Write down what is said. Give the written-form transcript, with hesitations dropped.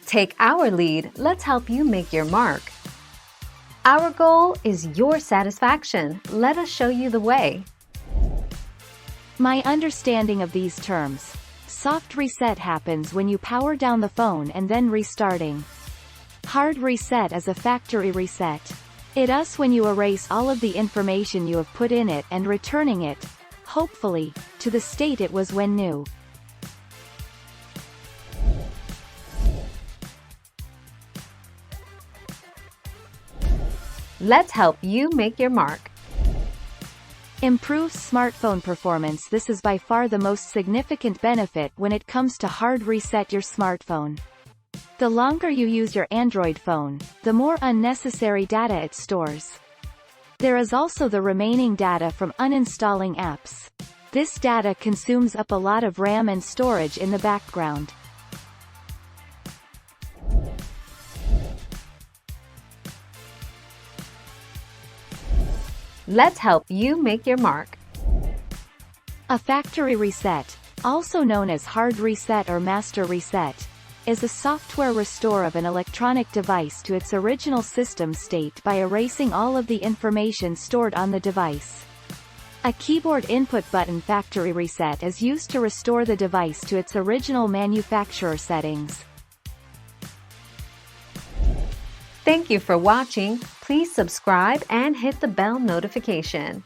Take our lead, let's help you make your mark. Our goal is your satisfaction. Let us show you the way. My understanding of these terms. Soft reset happens when you power down the phone and then restarting. Hard reset is a factory reset. It is when you erase all of the information you have put in it and returning it, hopefully, to the state it was when new. Let's help you make your mark. Improves smartphone performance. This is by far the most significant benefit when it comes to hard reset your smartphone. The longer you use your Android phone, the more unnecessary data it stores. There is also the remaining data from uninstalling apps. This data consumes up a lot of RAM and storage in the background. Let's help you make your mark. A factory reset, also known as hard reset or master reset, is a software restore of an electronic device to its original system state by erasing all of the information stored on the device. A keyboard input button factory reset is used to restore the device to its original manufacturer settings. Thank you for watching. Please subscribe and hit the bell notification.